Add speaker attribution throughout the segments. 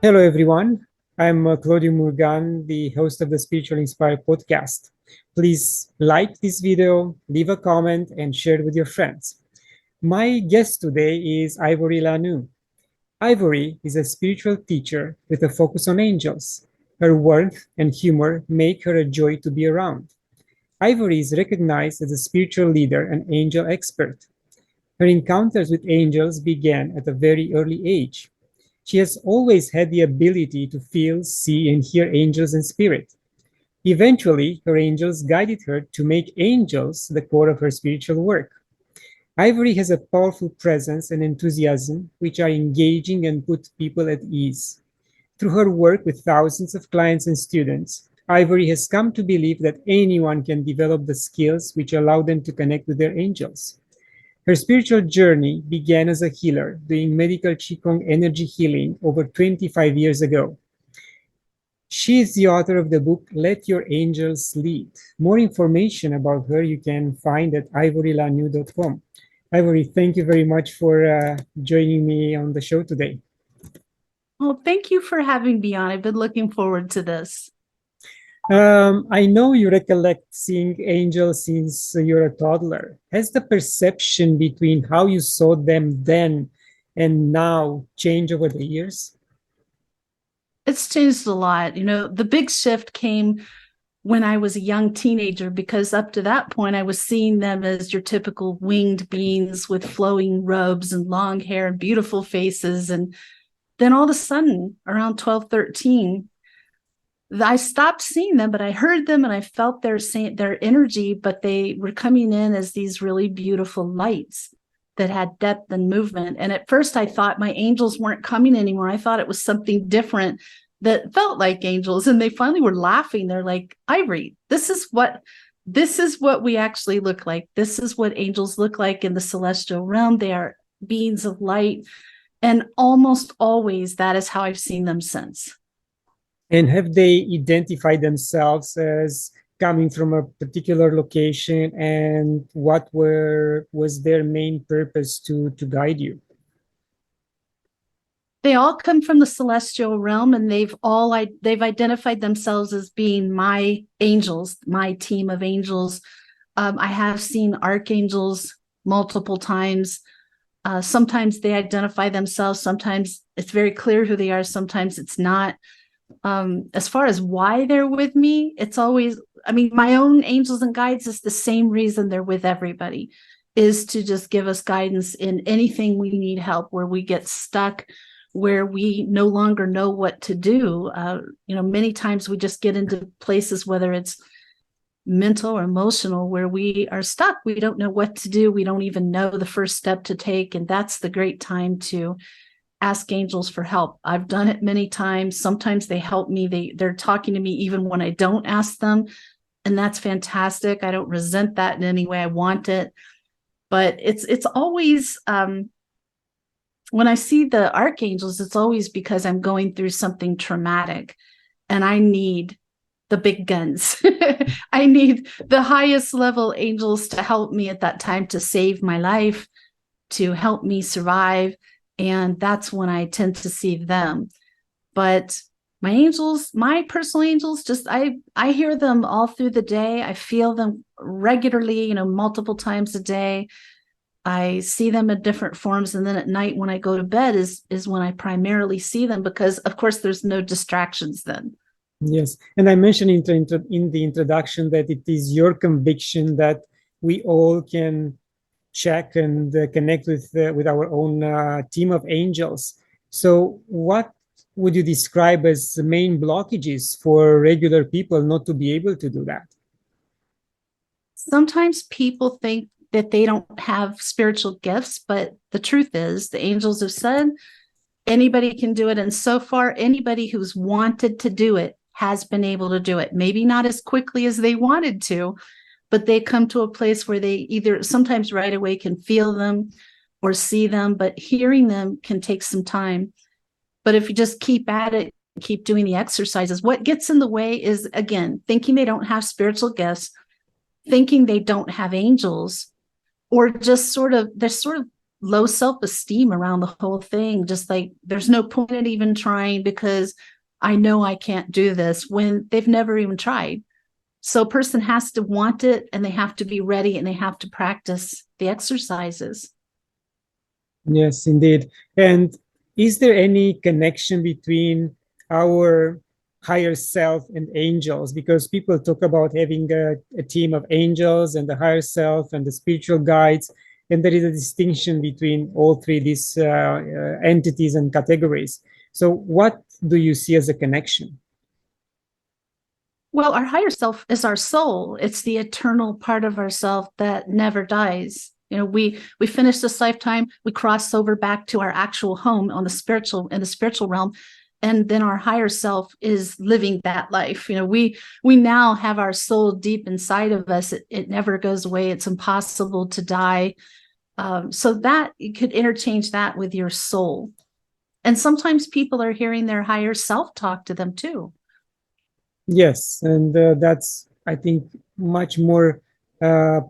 Speaker 1: Hello, everyone. I'm Claudiu Murgan, the host of the Spiritual Inspired podcast. Please like this video, leave a comment, and share it with your friends. My guest today is Ivory Lanoue. Ivory is a spiritual teacher with a focus on angels. Her warmth and humor make her a joy to be around. Ivory is recognized as a spiritual leader and angel expert. Her encounters with angels began at a very early age. She has always had the ability to feel, see, and hear angels and spirit. Eventually, her angels guided her to make angels the core of her spiritual work. Ivory has a powerful presence and enthusiasm which are engaging and put people at ease. Through her work with thousands of clients and students, Ivory has come to believe that anyone can develop the skills which allow them to connect with their angels. Her spiritual journey began as a healer, doing medical Qigong energy healing over 25 years ago. She is the author of the book Let Your Angels Lead. More information about her you can find at ivorylanoue.com. Ivory, thank you very much for joining me on the show today.
Speaker 2: Well, thank you for having me on. I've been looking forward to this.
Speaker 1: I know you recollect seeing angels since you're a toddler. Has the perception between how you saw them then and now changed over the years?
Speaker 2: It's changed a lot. The big shift came when I was a young teenager, because up to that point, I was seeing them as your typical winged beings with flowing robes and long hair and beautiful faces. And then all of a sudden, around 12, 13, I stopped seeing them, but I heard them and I felt their energy, but they were coming in as these really beautiful lights that had depth and movement. And at first I thought my angels weren't coming anymore. I thought it was something different that felt like angels. And they finally were laughing. They're like, Ivory, this is what we actually look like. This is what angels look like in the celestial realm. They are beings of light. And almost always that is how I've seen them since.
Speaker 1: And have they identified themselves as coming from a particular location, and what was their main purpose to guide you?
Speaker 2: They all come from the celestial realm, and they've identified themselves as being my angels, my team of angels. I have seen archangels multiple times. Sometimes they identify themselves. Sometimes it's very clear who they are. Sometimes it's not. As far as why they're with me, it's always, my own angels and guides is the same reason they're with everybody, is to just give us guidance in anything we need help, where we get stuck, where we no longer know what to do. Many times we just get into places, whether it's mental or emotional, where we are stuck. We don't know what to do. We don't even know the first step to take. And that's the great time to ask angels for help. I've done it many times. Sometimes they help me. They're talking to me even when I don't ask them. And that's fantastic. I don't resent that in any way. I want it. But it's always, when I see the archangels, it's always because I'm going through something traumatic and I need the big guns. I need the highest level angels to help me at that time, to save my life, to help me survive. And that's when I tend to see them. But my angels, my personal angels, I hear them all through the day. I feel them regularly, multiple times a day. I see them in different forms. And then at night when I go to bed is when I primarily see them, because of course there's no distractions then.
Speaker 1: Yes, and I mentioned in the introduction that it is your conviction that we all can check and connect with our own team of angels. So, what would you describe as the main blockages for regular people not to be able to do that?
Speaker 2: Sometimes people think that they don't have spiritual gifts, but the truth is, the angels have said anybody can do it. And so far, anybody who's wanted to do it has been able to do it. Maybe not as quickly as they wanted to, but they come to a place where they either sometimes right away can feel them or see them, but hearing them can take some time. But if you just keep at it, keep doing the exercises, what gets in the way is, again, thinking they don't have spiritual gifts, thinking they don't have angels, or just they're sort of low self-esteem around the whole thing. Just like there's no point in even trying because I know I can't do this when they've never even tried. So a person has to want it and they have to be ready and they have to practice the exercises.
Speaker 1: Yes, indeed. And is there any connection between our higher self and angels? Because people talk about having a team of angels and the higher self and the spiritual guides, and there is a distinction between all three these entities and categories. So, what do you see as a connection?
Speaker 2: Well, our higher self is our soul. It's the eternal part of ourself that never dies. You know, we finish this lifetime, we cross over back to our actual home on the spiritual realm, and then our higher self is living that life. You know, we now have our soul deep inside of us. It never goes away. It's impossible to die. So that you could interchange that with your soul. And sometimes people are hearing their higher self talk to them too.
Speaker 1: Yes, and that's, I think, much more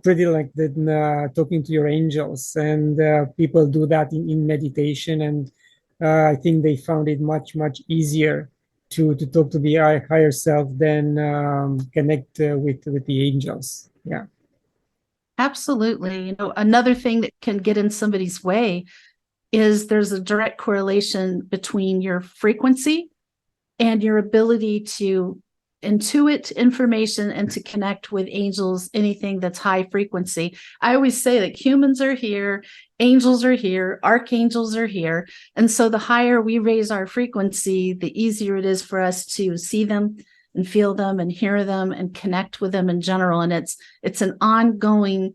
Speaker 1: pretty like than talking to your angels. And people do that in meditation, and I think they found it much easier to talk to the higher self than connect with the angels. Yeah.
Speaker 2: Absolutely. You know, another thing that can get in somebody's way is there's a direct correlation between your frequency and your ability to intuit information and to connect with angels, anything that's high frequency. I always say that humans are here, angels are here, archangels are here. And so the higher we raise our frequency, the easier it is for us to see them and feel them and hear them and connect with them in general. And it's an ongoing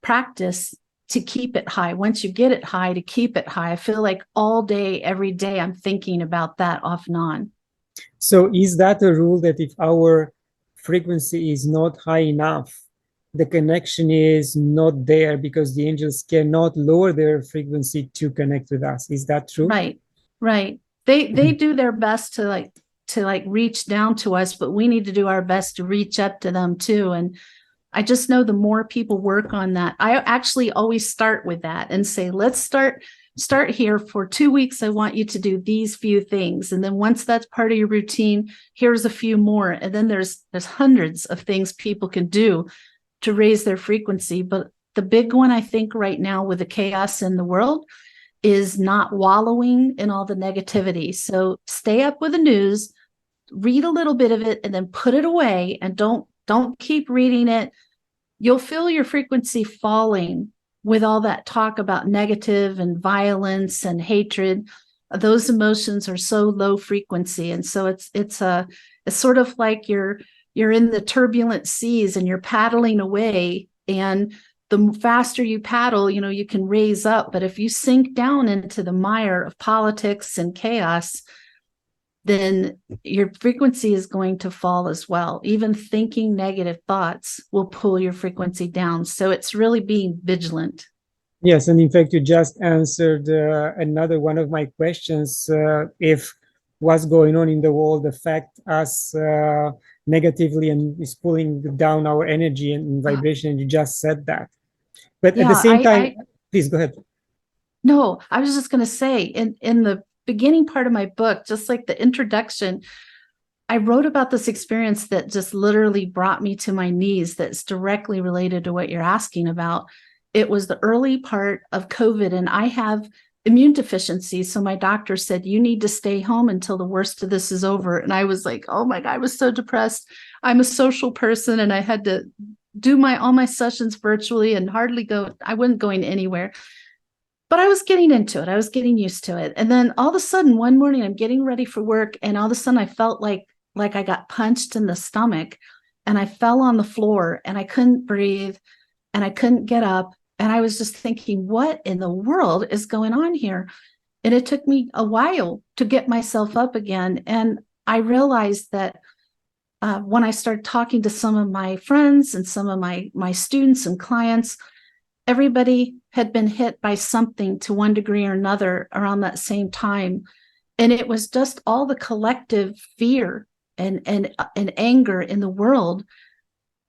Speaker 2: practice to keep it high. Once you get it high, to keep it high. I feel like all day, every day, I'm thinking about that off and on.
Speaker 1: So is that a rule that if our frequency is not high enough, the connection is not there because the angels cannot lower their frequency to connect with us? Is that true?
Speaker 2: Right, right. They do their best to reach down to us, but we need to do our best to reach up to them too. And I just know the more people work on that, I actually always start with that and say, let's start here for 2 weeks. I want you to do these few things. And then once that's part of your routine, here's a few more. And then there's hundreds of things people can do to raise their frequency. But the big one, I think right now with the chaos in the world is not wallowing in all the negativity. So stay up with the news, read a little bit of it, and then put it away and don't keep reading it. You'll feel your frequency falling with all that talk about negative and violence and hatred. Those emotions are so low frequency. And so it's sort of like you're in the turbulent seas and you're paddling away, and the faster you paddle, you know, you can raise up. But if you sink down into the mire of politics and chaos, then your frequency is going to fall as well. Even thinking negative thoughts will pull your frequency down. So it's really being vigilant.
Speaker 1: Yes, and in fact, you just answered another one of my questions. If what's going on in the world affect us negatively and is pulling down our energy and vibration, and you just said that. But at the same time, please go ahead.
Speaker 2: No, I was just going to say in the beginning part of my book, just like the introduction, I wrote about this experience that just literally brought me to my knees that's directly related to what you're asking about. It was the early part of COVID, and I have immune deficiency. So my doctor said, you need to stay home until the worst of this is over. And I was like, oh my God, I was so depressed. I'm a social person, and I had to do all my sessions virtually and hardly go. I wasn't going anywhere. But I was getting into it. I was getting used to it. And then all of a sudden, one morning, I'm getting ready for work. And all of a sudden, I felt like I got punched in the stomach. And I fell on the floor and I couldn't breathe and I couldn't get up. And I was just thinking, what in the world is going on here? And it took me a while to get myself up again. And I realized that when I started talking to some of my friends and some of my students and clients, everybody had been hit by something to one degree or another around that same time. And it was just all the collective fear and anger in the world.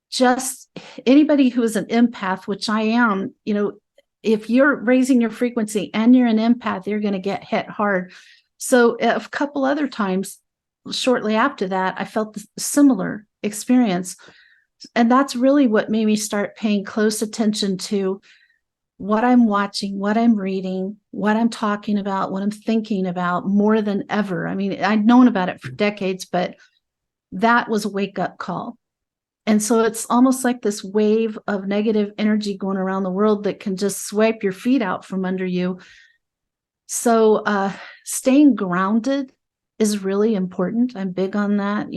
Speaker 2: Just anybody who is an empath, which I am, you know, if you're raising your frequency and you're an empath, you're going to get hit hard. So a couple other times shortly after that, I felt the similar experience. And that's really what made me start paying close attention to what I'm watching, what I'm reading, what I'm talking about, what I'm thinking about more than ever. I mean, I'd known about it for decades, but that was a wake-up call. And so it's almost like this wave of negative energy going around the world that can just swipe your feet out from under you. So staying grounded is really important. I'm big on that,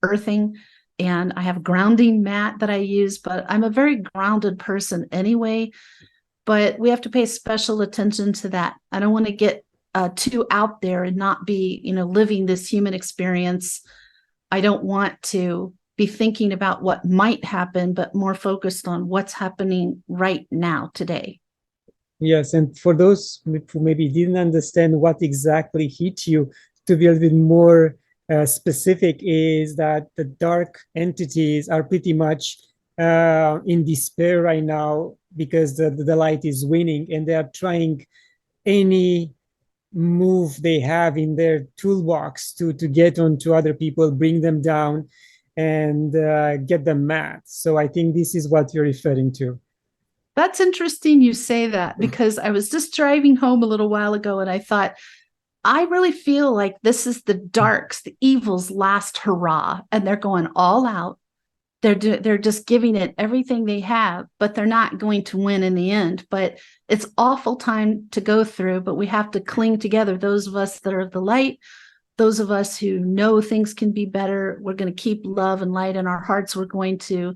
Speaker 2: earthing. And I have a grounding mat that I use, but I'm a very grounded person anyway. But we have to pay special attention to that. I don't want to get too out there and not be, living this human experience. I don't want to be thinking about what might happen, but more focused on what's happening right now, today.
Speaker 1: Yes, and for those who maybe didn't understand what exactly hit you, to be a little bit more specific, is that the dark entities are pretty much in despair right now because the light is winning, and they are trying any move they have in their toolbox to get onto other people, bring them down, and get them mad. So I think this is what you're referring to.
Speaker 2: That's interesting you say that, because I was just driving home a little while ago and I thought, I really feel like this is the darks, the evil's last hurrah, and they're going all out. They're just giving it everything they have, but they're not going to win in the end. But it's awful time to go through, but we have to cling together. Those of us that are of the light, those of us who know things can be better, we're going to keep love and light in our hearts. We're going to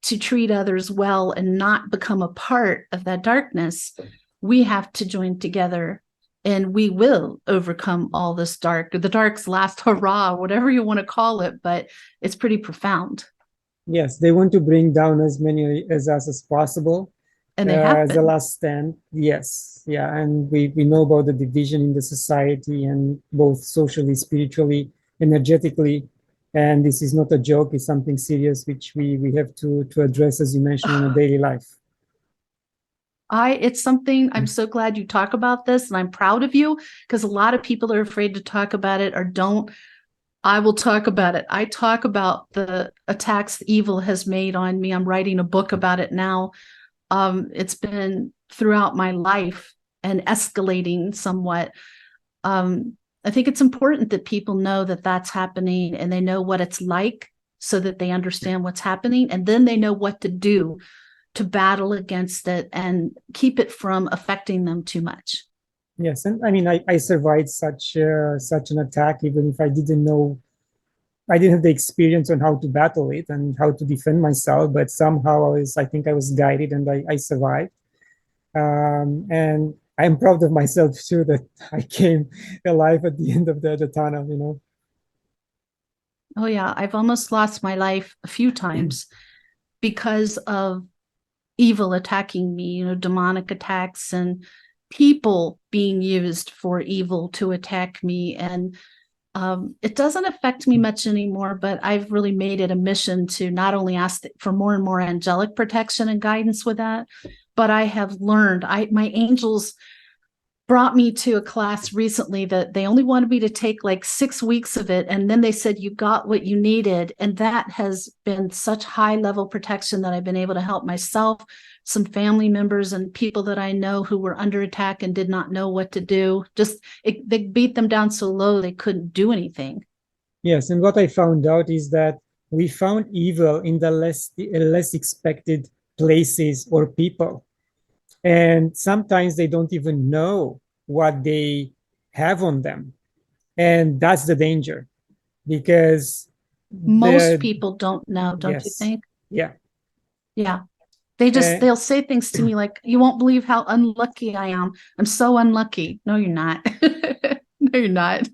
Speaker 2: treat others well and not become a part of that darkness. We have to join together, and we will overcome all this dark, the dark's last hurrah, whatever you want to call it, but it's pretty profound.
Speaker 1: Yes, they want to bring down as many as us as possible.
Speaker 2: And they have
Speaker 1: as a last stand. Yes, yeah, and we know about the division in the society, and both socially, spiritually, energetically. And this is not a joke, it's something serious which we have to address, as you mentioned, in a daily life.
Speaker 2: It's something, I'm so glad you talk about this, and I'm proud of you, because a lot of people are afraid to talk about it or don't. I will talk about it. I talk about the attacks evil has made on me. I'm writing a book about it now. It's been throughout my life and escalating somewhat. I think it's important that people know that that's happening, and they know what it's like, so that they understand what's happening, and then they know what to do to battle against it and keep it from affecting them too much.
Speaker 1: Yes, and I mean, I survived such an attack, even if I didn't know, I didn't have the experience on how to battle it and how to defend myself, but somehow I think I was guided, and I survived. And I'm proud of myself too, that I came alive at the end of the tunnel,
Speaker 2: Oh yeah, I've almost lost my life a few times because of evil attacking me, demonic attacks and people being used for evil to attack me. And it doesn't affect me much anymore, but I've really made it a mission to not only ask for more and more angelic protection and guidance with that, but I have learned, my angels brought me to a class recently that they only wanted me to take like 6 weeks of it. And then they said, you got what you needed. And that has been such high level protection that I've been able to help myself, some family members, and people that I know who were under attack and did not know what to do. They beat them down so low they couldn't do anything.
Speaker 1: Yes, and what I found out is that we found evil in the less expected places or people. And sometimes they don't even know what they have on them. And that's the danger, because
Speaker 2: most people don't know, don't
Speaker 1: yes,
Speaker 2: you think?
Speaker 1: Yeah.
Speaker 2: Yeah. They'll say things to me like, you won't believe how unlucky I am. I'm so unlucky. No, you're not. No, you're not.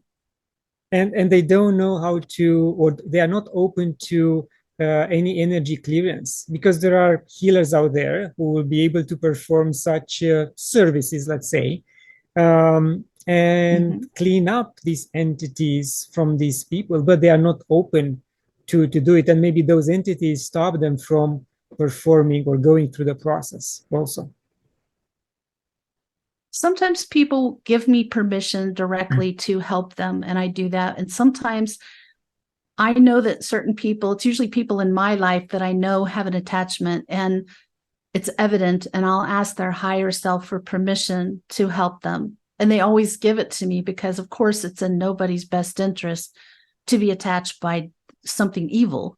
Speaker 1: And they don't know how to, or they are not open to any energy clearance, because there are healers out there who will be able to perform such services, let's say, and clean up these entities from these people, but they are not open to do it. And maybe those entities stop them from performing or going through the process also.
Speaker 2: sometimes people give me permission directly to help them, and I do that. And sometimes I know that certain people, it's usually people in my life that I know have an attachment and it's evident, and I'll ask their higher self for permission to help them. And they always give it to me because, of course, it's in nobody's best interest to be attached by something evil.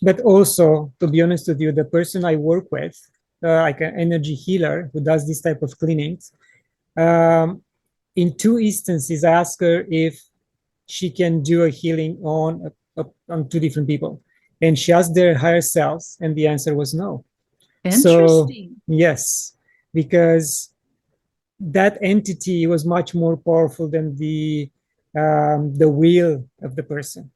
Speaker 1: But also, to be honest with you, the person I work with, like an energy healer who does this type of cleanings, in 2 instances, I ask her if she can do a healing on 2 different people. And she asked their higher selves, and the answer was no.
Speaker 2: Interesting.
Speaker 1: So, yes, because that entity was much more powerful than the will of the person,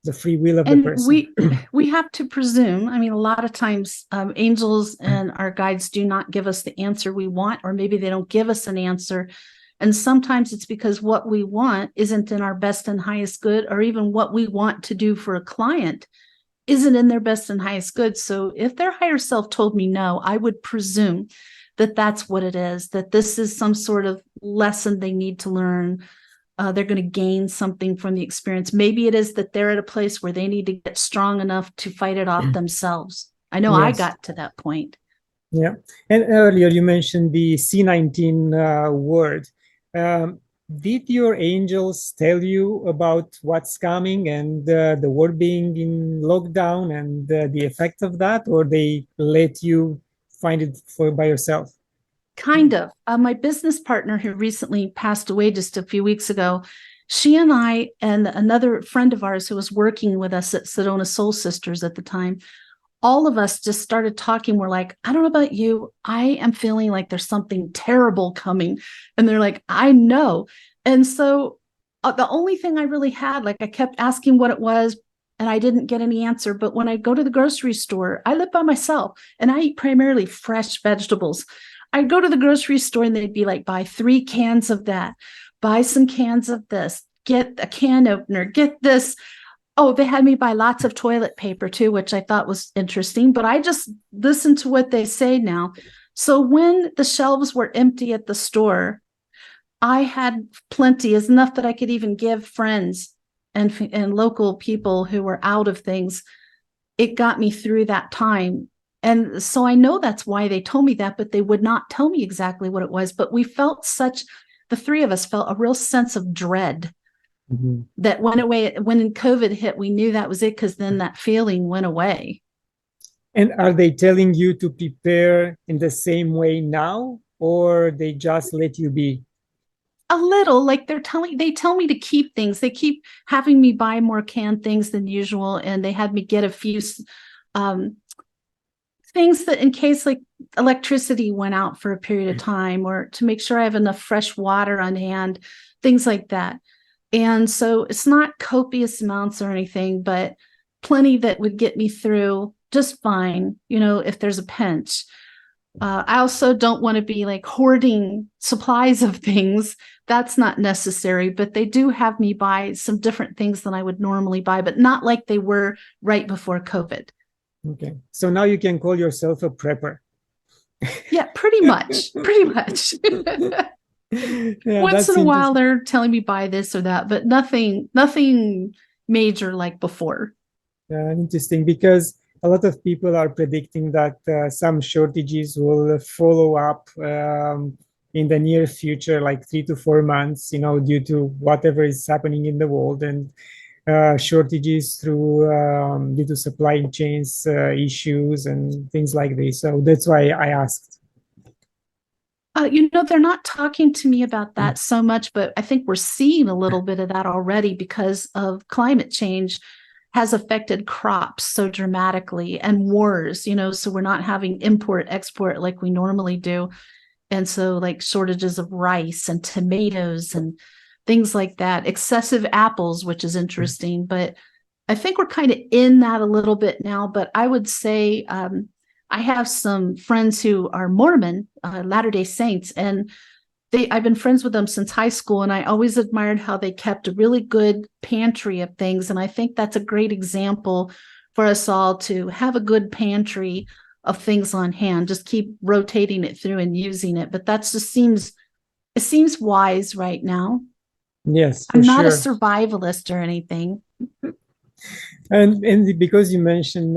Speaker 1: the free will of the
Speaker 2: And
Speaker 1: person.
Speaker 2: we have to presume, I mean, a lot of times angels and our guides do not give us the answer we want, or maybe they don't give us an answer. And sometimes it's because what we want isn't in our best and highest good, or even what we want to do for a client isn't in their best and highest good. So if their higher self told me no, I would presume that that's what it is, that this is some sort of lesson they need to learn. They're going to gain something from the experience. Maybe it is that they're at a place where they need to get strong enough to fight it off themselves. I know I
Speaker 1: Yes.
Speaker 2: got to that point.
Speaker 1: Yeah. And earlier you mentioned the C19 word. Did your angels tell you about what's coming and the world being in lockdown and the effect of that, or they let you find it by yourself?
Speaker 2: Kind of. My business partner, who recently passed away just a few weeks ago, she and I and another friend of ours who was working with us at Sedona Soul Sisters at the time, all of us just started talking. We're like, I don't know about you, I am feeling like there's something terrible coming. And they're like, I know. And so the only thing I really had, like, I kept asking what it was and I didn't get any answer. But when I go to the grocery store, I live by myself and I eat primarily fresh vegetables. I'd go to the grocery store and they'd be like, buy 3 cans of that, buy some cans of this, get a can opener, get this. Oh, they had me buy lots of toilet paper too, which I thought was interesting, but I just listen to what they say now. So when the shelves were empty at the store, I had plenty, is enough that I could even give friends and local people who were out of things. It got me through that time. And so I know that's why they told me that, but they would not tell me exactly what it was. But we felt the 3 of us felt a real sense of dread that went away. When COVID hit, we knew that was it, because then that feeling went away.
Speaker 1: And are they telling you to prepare in the same way now, or they just let you be?
Speaker 2: A little, like they tell me to keep things. They keep having me buy more canned things than usual. And they had me get a few things that in case like electricity went out for a period of time, or to make sure I have enough fresh water on hand, things like that. And so it's not copious amounts or anything, but plenty that would get me through just fine, if there's a pinch. I also don't want to be like hoarding supplies of things. That's not necessary, but they do have me buy some different things than I would normally buy, but not like they were right before COVID.
Speaker 1: Okay. So now you can call yourself a prepper.
Speaker 2: Yeah, pretty much. Pretty much.
Speaker 1: Yeah,
Speaker 2: Once
Speaker 1: that's
Speaker 2: in a while
Speaker 1: interesting.
Speaker 2: they're telling me buy this or that, but nothing major like before.
Speaker 1: Interesting, because a lot of people are predicting that some shortages will follow up in the near future, like 3 to 4 months, due to whatever is happening in the world, and shortages due to supply chains issues and things like this. So that's why I asked.
Speaker 2: They're not talking to me about that so much, but I think we're seeing a little bit of that already because of climate change has affected crops so dramatically, and wars, so we're not having import export like we normally do. And so like shortages of rice and tomatoes and things like that, excessive apples, which is interesting, but I think we're kind of in that a little bit now. But I would say I have some friends who are Mormon, Latter-day Saints, and I've been friends with them since high school, and I always admired how they kept a really good pantry of things. And I think that's a great example for us all to have a good pantry of things on hand. Just keep rotating it through and using it. But that just seems wise right now.
Speaker 1: Yes, for
Speaker 2: I'm not a
Speaker 1: sure.
Speaker 2: survivalist or anything.
Speaker 1: And because you mentioned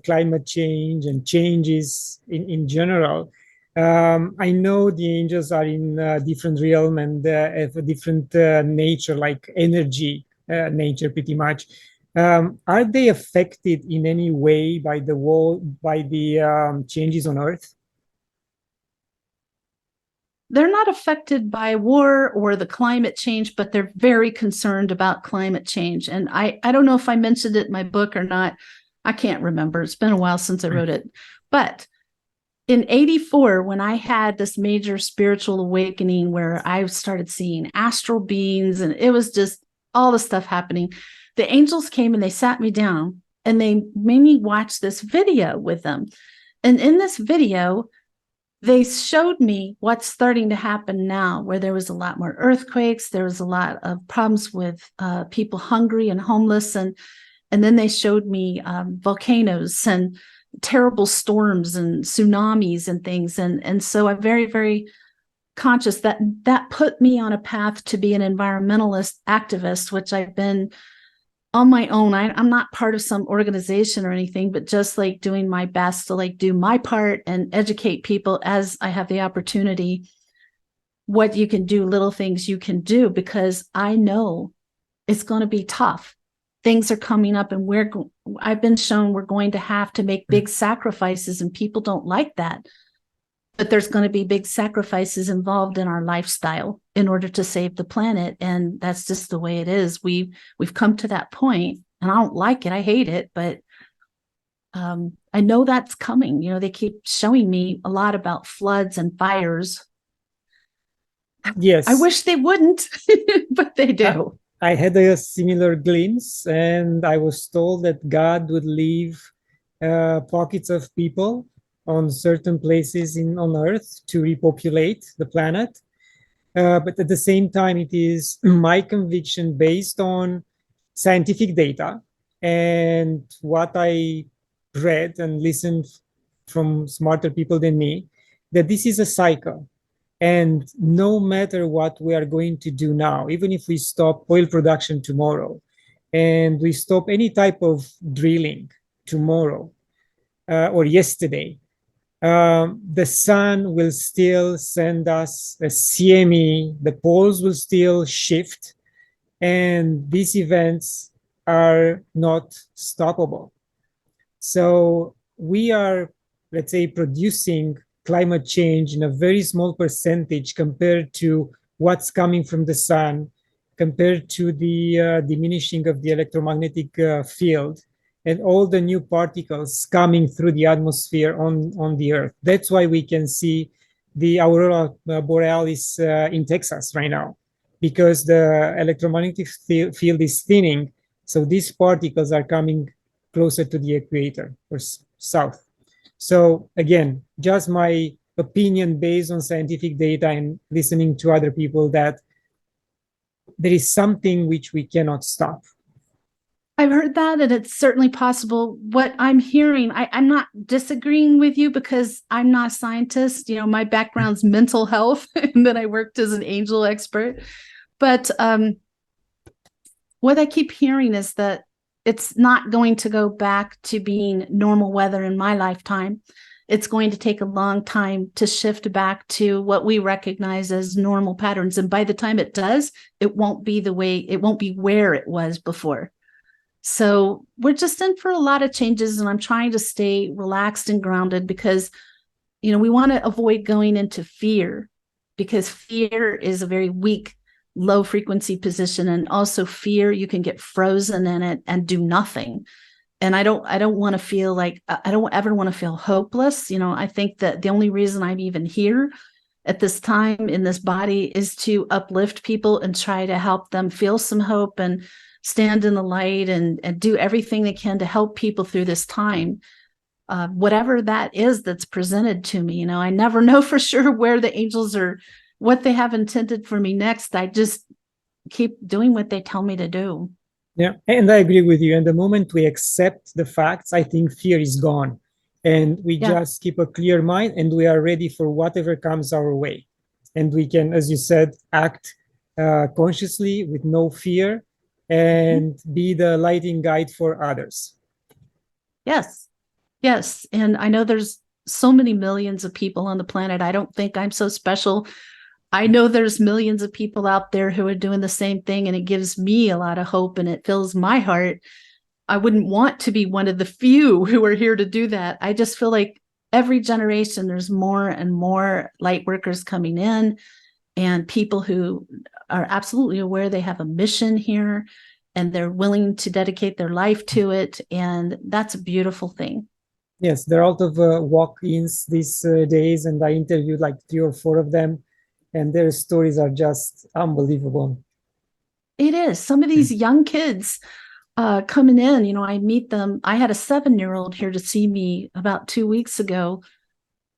Speaker 1: climate change and changes in general, I know the angels are in a different realm and have a different nature, like energy nature, pretty much. Are they affected in any way by the changes on Earth?
Speaker 2: They're not affected by war or the climate change, but they're very concerned about climate change. And I don't know if I mentioned it in my book or not. I can't remember. It's been a while since I wrote it. But in 84, when I had this major spiritual awakening where I started seeing astral beings and it was just all the stuff happening, the angels came and they sat me down and they made me watch this video with them. And in this video, they showed me what's starting to happen now, where there was a lot more earthquakes. There was a lot of problems with people hungry and homeless. And then they showed me volcanoes and terrible storms and tsunamis and things. And so I'm very, very conscious that put me on a path to be an environmentalist activist, which I've been on my own. I'm not part of some organization or anything, but just like doing my best to like do my part and educate people as I have the opportunity, what you can do, little things you can do, because I know it's going to be tough. Things are coming up and I've been shown we're going to have to make big sacrifices, and people don't like that. But there's going to be big sacrifices involved in our lifestyle in order to save the planet. And that's just the way it is. We've come to that point, and I don't like it. I hate it, but I know that's coming. You know, they keep showing me a lot about floods and fires.
Speaker 1: Yes.
Speaker 2: I wish they wouldn't, but they do.
Speaker 1: I had a similar glimpse, and I was told that God would leave pockets of people on certain places on Earth to repopulate the planet. But at the same time, it is my conviction based on scientific data and what I read and listened from smarter people than me, that this is a cycle. And no matter what we are going to do now, even if we stop oil production tomorrow and we stop any type of drilling tomorrow or yesterday, the sun will still send us a CME, the poles will still shift, and these events are not stoppable. So we are, let's say, producing climate change in a very small percentage compared to what's coming from the sun, compared to the diminishing of the electromagnetic field and all the new particles coming through the atmosphere on the Earth. That's why we can see the aurora borealis in Texas right now, because the electromagnetic field is thinning. So these particles are coming closer to the equator or south. So again, just my opinion based on scientific data and listening to other people, that there is something which we cannot stop.
Speaker 2: I've heard that, and it's certainly possible. What I'm hearing, I'm not disagreeing with you because I'm not a scientist. You know, my background's mental health, and then I worked as an angel expert. But what I keep hearing is that it's not going to go back to being normal weather in my lifetime. It's going to take a long time to shift back to what we recognize as normal patterns. And by the time it does, it won't be where it was before. So we're just in for a lot of changes, and I'm trying to stay relaxed and grounded because, you know, we want to avoid going into fear, because fear is a very weak, low frequency position. And also fear, you can get frozen in it and do nothing. And I don't want to feel like, I don't ever want to feel hopeless. You know, I think that the only reason I'm even here at this time in this body is to uplift people and try to help them feel some hope and stand in the light and do everything they can to help people through this time. Whatever that is that's presented to me, you know, I never know for sure where the angels are, what they have intended for me next. I just keep doing what they tell me to do.
Speaker 1: Yeah, and I agree with you. And the moment we accept the facts, I think fear is gone. and we
Speaker 2: Yeah.
Speaker 1: just keep a clear mind and we are ready for whatever comes our way. And we can, as you said, act consciously with no fear
Speaker 2: Mhm.
Speaker 1: and be the lighting guide for others.
Speaker 2: Yes. Yes. And I know there's so many millions of people on the planet. I don't think I'm so special. I know there's millions of people out there who are doing the same thing, and it gives me a lot of hope and it fills my heart. I wouldn't want to be one of the few who are here to do that. I just feel like every generation there's more and more light workers coming in, and people who are absolutely aware they have a mission here and they're willing to dedicate their life to it. And that's a beautiful thing.
Speaker 1: Yes, there are a lot of walk-ins these days, and I interviewed like 3 or 4 of them, and their stories are just unbelievable.
Speaker 2: It is. Some of these young kids coming in, I meet them. I had a 7-year-old here to see me about 2 weeks ago.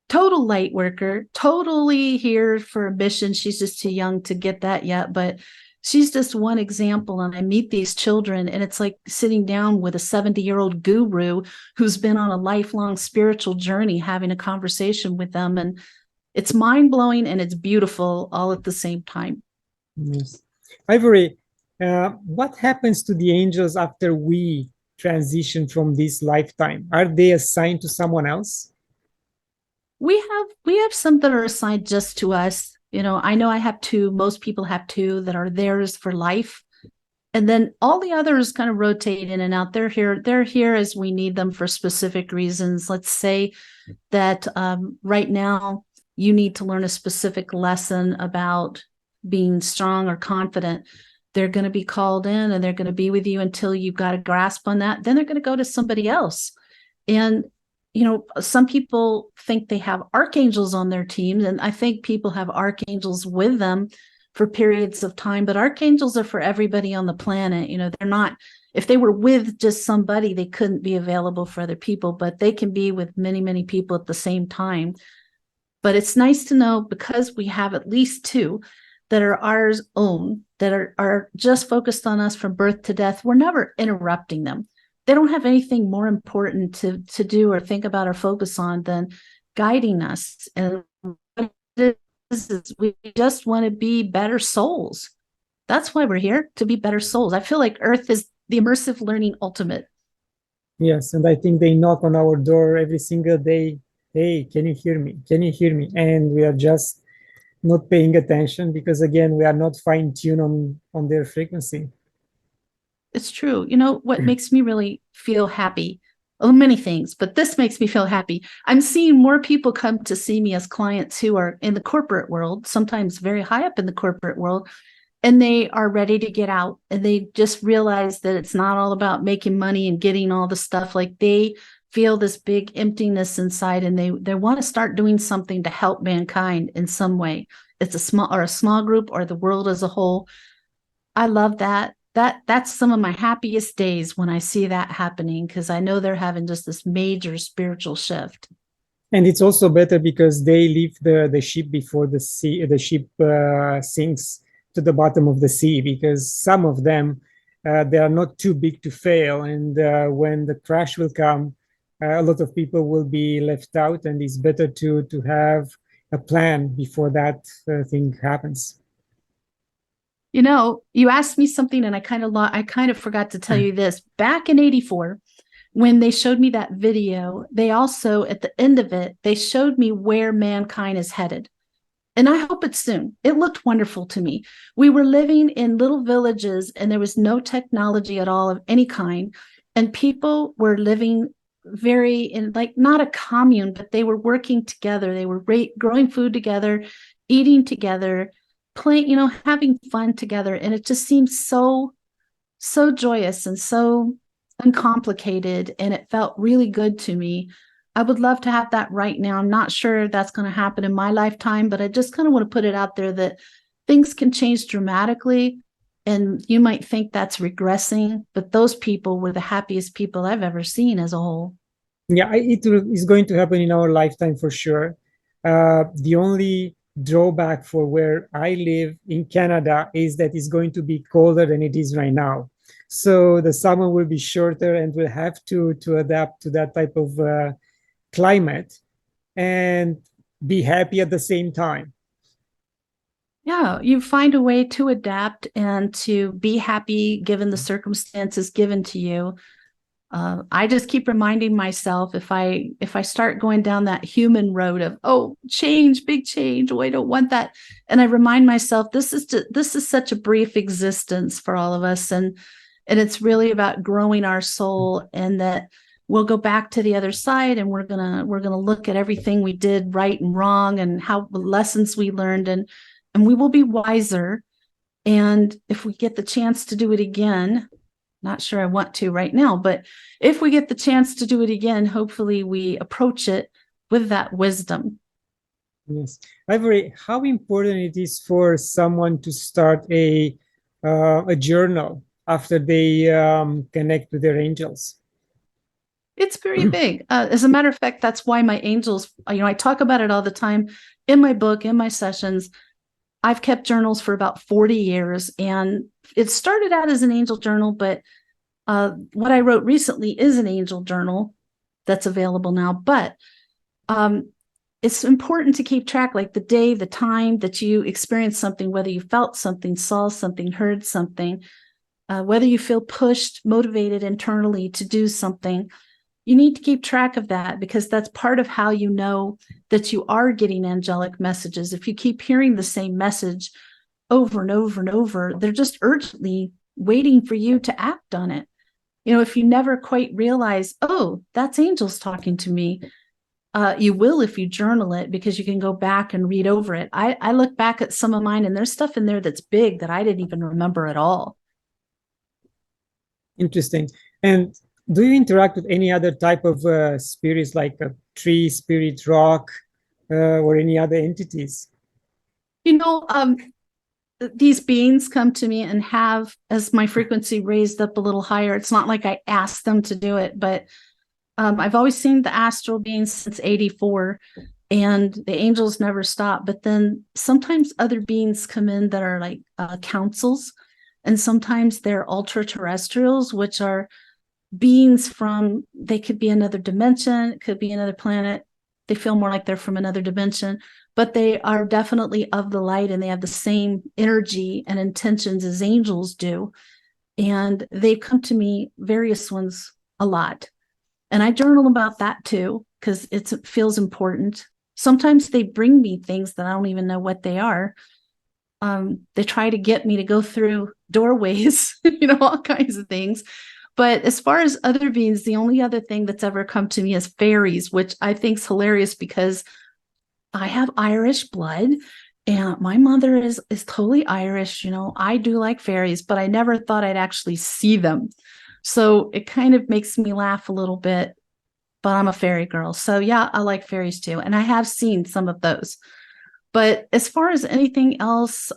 Speaker 2: Total light worker, totally here for a mission. She's just too young to get that yet, but she's just one example. And I meet these children, and it's like sitting down with a 70-year-old guru who's been on a lifelong spiritual journey, having a conversation with them. And it's mind-blowing and it's beautiful all at the same time.
Speaker 1: Yes. Ivory, what happens to the angels after we transition from this lifetime? Are they assigned to someone else?
Speaker 2: We have some that are assigned just to us. I know I have two. Most people have two that are theirs for life. And then all the others kind of rotate in and out. They're here as we need them for specific reasons. Let's say that right now you need to learn a specific lesson about being strong or confident. They're going to be called in and they're going to be with you until you've got a grasp on that. Then they're going to go to somebody else. And some people think they have archangels on their teams, and I think people have archangels with them for periods of time, but archangels are for everybody on the planet. They're not, if they were with just somebody, they couldn't be available for other people, but they can be with many, many people at the same time. But it's nice to know, because we have at least two that are ours own, that are just focused on us from birth to death. We're never interrupting them. They don't have anything more important to do or think about or focus on than guiding us. And what it is we just want to be better souls. That's why we're here, to be better souls. I feel like Earth is the immersive learning ultimate.
Speaker 1: Yes, and I think they knock on our door every single day. Hey, can you hear me? Can you hear me? And we are just not paying attention because again, we are not fine-tuned on their frequency.
Speaker 2: It's true. What makes me really feel happy? Oh, many things, but this makes me feel happy. I'm seeing more people come to see me as clients who are in the corporate world, sometimes very high up in the corporate world, and they are ready to get out, and they just realize that it's not all about making money and getting all the stuff. Like, they feel this big emptiness inside, and they want to start doing something to help mankind in some way. It's a small group or the world as a whole. I love that. That's some of my happiest days when I see that happening, because I know they're having just this major spiritual shift.
Speaker 1: And it's also better because they leave the ship before the ship sinks to the bottom of the sea, because some of them they are not too big to fail, and when the crash will come, a lot of people will be left out, and it's better to have a plan before that thing happens.
Speaker 2: You asked me something, and I kind of forgot to tell you this. Back in '84, when they showed me that video, they also, at the end of it, they showed me where mankind is headed. And I hope it's soon. It looked wonderful to me. We were living in little villages, and there was no technology at all of any kind. And people were living very in, like, not a commune, but they were working together. They were growing food together, eating together, playing, having fun together. And it just seemed so, so joyous and so uncomplicated. And it felt really good to me. I would love to have that right now. I'm not sure that's going to happen in my lifetime, but I just kind of want to put it out there that things can change dramatically. And you might think that's regressing, but those people were the happiest people I've ever seen as a whole.
Speaker 1: Yeah, it is going to happen in our lifetime for sure. The only drawback for where I live in Canada is that it's going to be colder than it is right now. So the summer will be shorter, and we'll have to adapt to that type of climate and be happy at the same time?
Speaker 2: Yeah, you find a way to adapt and to be happy given the circumstances given to you. I just keep reminding myself if I start going down that human road of, oh, change, big change, oh, I don't want that, and I remind myself this is such a brief existence for all of us, and it's really about growing our soul, and that we'll go back to the other side, and we're gonna look at everything we did right and wrong, and how lessons we learned, and we will be wiser. And if we get the chance to do it again, not sure I want to right now, but if we get the chance to do it again, hopefully we approach it with that wisdom.
Speaker 1: Yes. Ivory, how important it is for someone to start a journal after they connect with their angels?
Speaker 2: It's very big. As a matter of fact, that's why my angels, I talk about it all the time in my book, in my sessions. I've kept journals for about 40 years, and it started out as an angel journal, but what I wrote recently is an angel journal that's available now. But it's important to keep track, like the day, the time that you experienced something, whether you felt something, saw something, heard something, whether you feel pushed, motivated internally to do something. You need to keep track of that, because that's part of how you know that you are getting angelic messages. If you keep hearing the same message over and over and over, they're just urgently waiting for you to act on it. If you never quite realize, oh, that's angels talking to me, you will if you journal it, because you can go back and read over it. I look back at some of mine, and there's stuff in there that's big that I didn't even remember at all.
Speaker 1: Interesting. And do you interact with any other type of spirits, like a tree spirit, rock, or any other entities?
Speaker 2: These beings come to me and have, as my frequency raised up a little higher, it's not like I asked them to do it, but I've always seen the astral beings since 84, and the angels never stop. But then sometimes other beings come in that are like councils, and sometimes they're ultra terrestrials, which are beings from, they could be another dimension, it could be another planet. They feel more like they're from another dimension, but they are definitely of the light, and they have the same energy and intentions as angels do. And they've come to me, various ones, a lot. And I journal about that too, because it feels important. Sometimes they bring me things that I don't even know what they are. They try to get me to go through doorways, all kinds of things. But as far as other beings, the only other thing that's ever come to me is fairies, which I think is hilarious, because I have Irish blood, and my mother is totally Irish. I do like fairies, but I never thought I'd actually see them. So it kind of makes me laugh a little bit, but I'm a fairy girl. So yeah, I like fairies too. And I have seen some of those. But as far as anything else,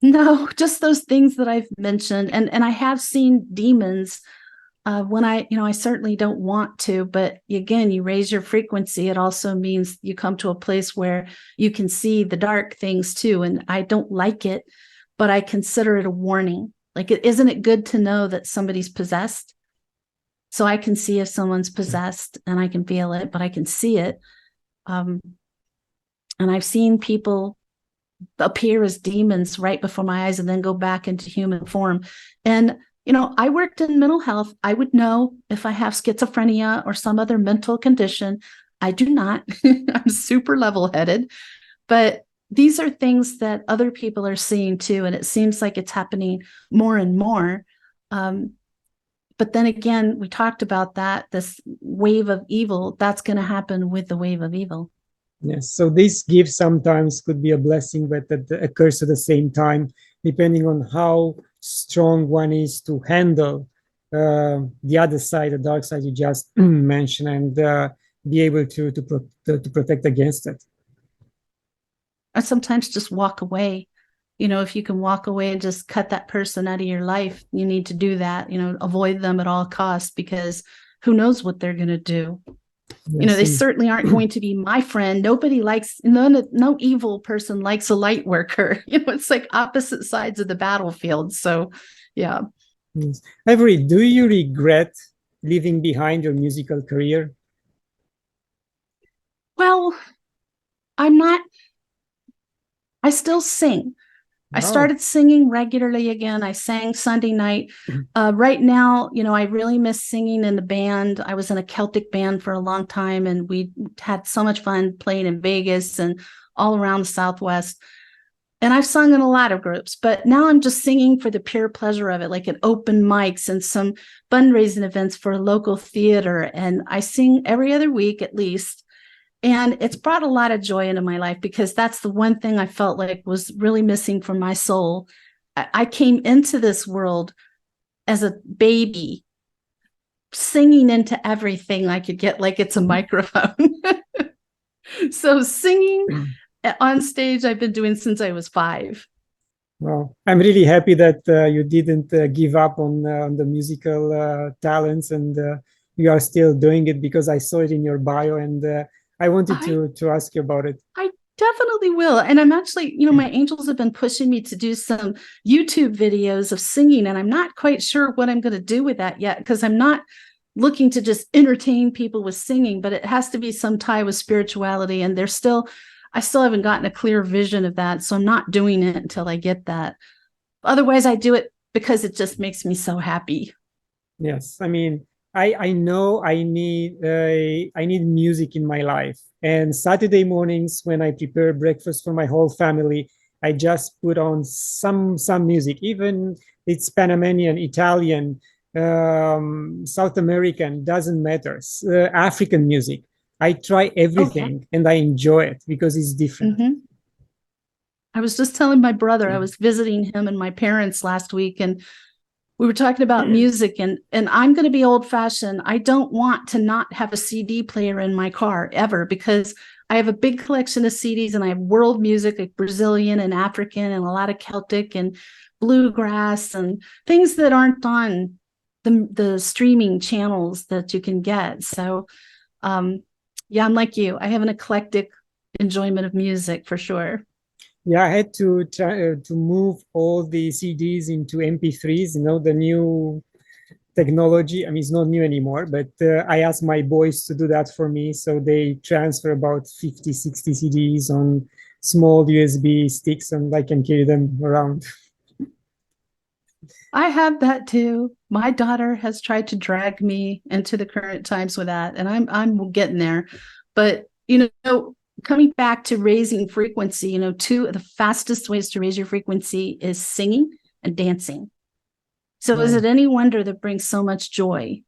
Speaker 2: no, just those things that I've mentioned. And I have seen demons when I certainly don't want to, but again, you raise your frequency. It also means you come to a place where you can see the dark things too. And I don't like it, but I consider it a warning. Like, isn't it good to know that somebody's possessed? So I can see if someone's possessed, and I can feel it, but I can see it. And I've seen people appear as demons right before my eyes and then go back into human form. And, I worked in mental health. I would know if I have schizophrenia or some other mental condition. I do not. I'm super level-headed. But these are things that other people are seeing too. And it seems like it's happening more and more. But then again, we talked about that, this wave of evil, that's going to happen with the wave of evil.
Speaker 1: Yes, so this gift sometimes could be a blessing, but that occurs at the same time, depending on how strong one is to handle the other side, the dark side you just mentioned, and be able to protect against it.
Speaker 2: Or sometimes just walk away. If you can walk away and just cut that person out of your life, you need to do that. Avoid them at all costs, because who knows what they're going to do.
Speaker 1: Yes,
Speaker 2: they certainly aren't going to be my friend. Nobody likes, no evil person likes a light worker. It's like opposite sides of the battlefield. So, yeah.
Speaker 1: Yes. Ivory, do you regret leaving behind your musical career?
Speaker 2: I'm not, I still sing. I started singing regularly again. I sang Sunday night. Right now, I really miss singing in the band. I was in a Celtic band for a long time, and we had so much fun playing in Vegas and all around the Southwest. And I've sung in a lot of groups, but now I'm just singing for the pure pleasure of it, like at open mics and some fundraising events for a local theater. And I sing every other week at least. And it's brought a lot of joy into my life, because that's the one thing I felt like was really missing from my soul. I came into this world as a baby, singing into everything I could get, like it's a microphone. So singing on stage, I've been doing since I was 5.
Speaker 1: Well, I'm really happy that you didn't give up on the musical talents, and you are still doing it, because I saw it in your bio, and I wanted to ask you about it.
Speaker 2: I definitely will. And I'm actually, my angels have been pushing me to do some YouTube videos of singing, and I'm not quite sure what I'm going to do with that yet, because I'm not looking to just entertain people with singing, but it has to be some tie with spirituality. And I still haven't gotten a clear vision of that. So I'm not doing it until I get that. Otherwise, I do it because it just makes me so happy.
Speaker 1: Yes. I mean, I know I need music in my life. And Saturday mornings, when I prepare breakfast for my whole family, I just put on some music, even it's Panamanian, Italian, South American, doesn't matter, African music. I try everything, and I enjoy it because it's different.
Speaker 2: Mm-hmm. I was just telling my brother, I was visiting him and my parents last week, and we were talking about music, and I'm going to be old fashioned. I don't want to not have a CD player in my car ever, because I have a big collection of CDs, and I have world music, like Brazilian and African and a lot of Celtic and bluegrass and things that aren't on the streaming channels that you can get. So, yeah, I'm like you. I have an eclectic enjoyment of music for sure.
Speaker 1: Yeah, I had to try to move all the CDs into MP3s, the new technology. I mean, it's not new anymore, but I asked my boys to do that for me. So they transfer about 50, 60 CDs on small USB sticks, and I can carry them around.
Speaker 2: I have that too. My daughter has tried to drag me into the current times with that, and I'm getting there. But coming back to raising frequency, two of the fastest ways to raise your frequency is singing and dancing. So is it any wonder that brings so much joy?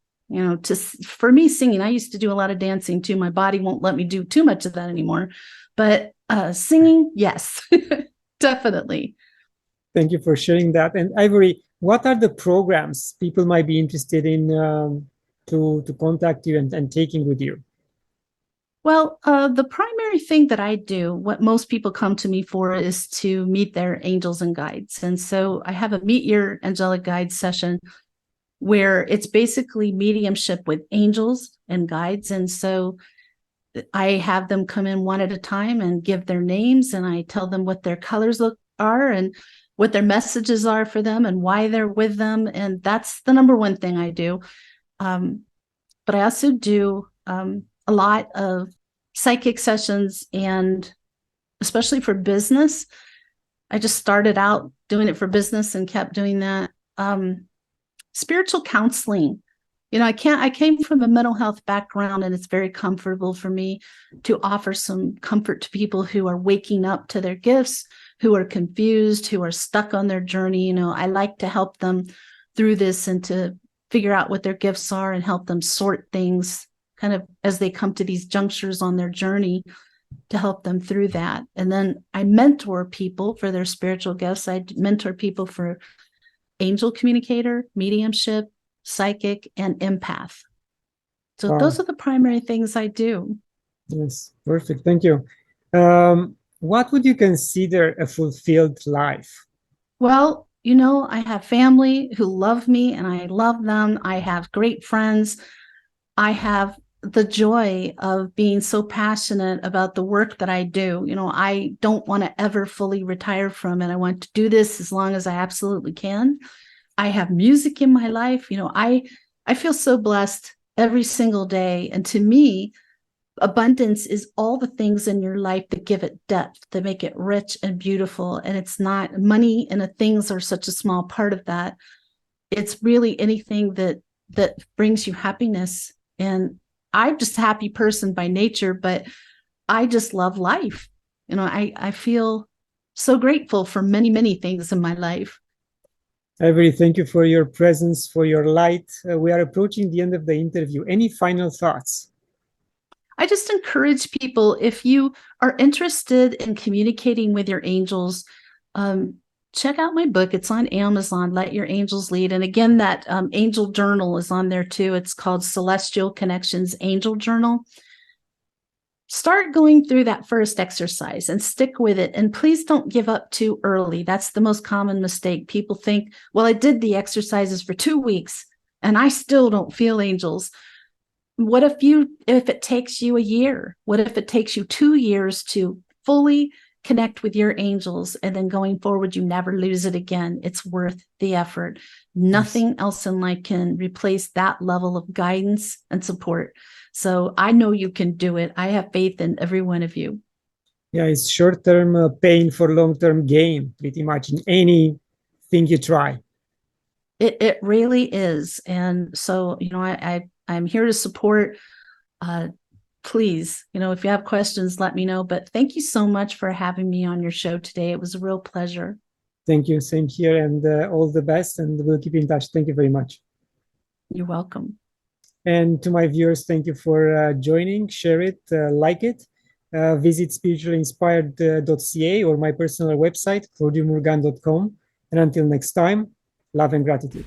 Speaker 2: For me, singing, I used to do a lot of dancing too. My body won't let me do too much of that anymore. But singing, yes, definitely.
Speaker 1: Thank you for sharing that. And Ivory, what are the programs people might be interested in to contact you and taking with you?
Speaker 2: Well, the primary thing that I do, what most people come to me for, is to meet their angels and guides. And so I have a Meet Your Angelic Guides session where it's basically mediumship with angels and guides. And so I have them come in one at a time and give their names, and I tell them what their colors are and what their messages are for them and why they're with them. And that's the number one thing I do. But I also do a lot of psychic sessions, and especially for business. I just started out doing it for business and kept doing that. Spiritual counseling. I came from a mental health background, and it's very comfortable for me to offer some comfort to people who are waking up to their gifts, who are confused, who are stuck on their journey. I like to help them through this and to figure out what their gifts are and help them sort things kind of as they come to these junctures on their journey, to help them through that. And then I mentor people for their spiritual gifts. I mentor people for angel communicator, mediumship, psychic, and empath. So those are the primary things I do.
Speaker 1: Yes, perfect. Thank you. What would you consider a fulfilled life?
Speaker 2: Well, I have family who love me, and I love them. I have great friends. I have the joy of being so passionate about the work that I do. I don't want to ever fully retire from it. I want to do this as long as I absolutely can. I have music in my life. I feel so blessed every single day. And to me, abundance is all the things in your life that give it depth, that make it rich and beautiful. And it's not money and the things are such a small part of that. It's really anything that brings you happiness. And I'm just a happy person by nature, but I just love life. I feel so grateful for many, many things in my life.
Speaker 1: Ivory, thank you for your presence, for your light. We are approaching the end of the interview. Any final thoughts?
Speaker 2: I just encourage people, if you are interested in communicating with your angels, check out my book. It's on Amazon, Let Your Angels Lead. And again, that angel journal is on there too. It's called Celestial Connections Angel Journal. Start going through that first exercise and stick with it. And please don't give up too early. That's the most common mistake. People think, well, I did the exercises for 2 weeks and I still don't feel angels. What if it takes you a year? What if it takes you 2 years to fully connect with your angels, and then going forward, you never lose it again? It's worth the effort. Nothing else in life can replace that level of guidance and support. So I know you can do it. I have faith in every one of you.
Speaker 1: Yeah, it's short-term pain for long-term gain, pretty much in anything you try.
Speaker 2: It really is. And so, I'm here to support. Please, if you have questions, let me know. But thank you so much for having me on your show today. It was a real pleasure.
Speaker 1: Thank you. Same here, and all the best. And we'll keep in touch. Thank you very much.
Speaker 2: You're welcome.
Speaker 1: And to my viewers, thank you for joining. Share it, like it. Visit spiritualinspired.ca or my personal website, claudiumurgan.com. And until next time, love and gratitude.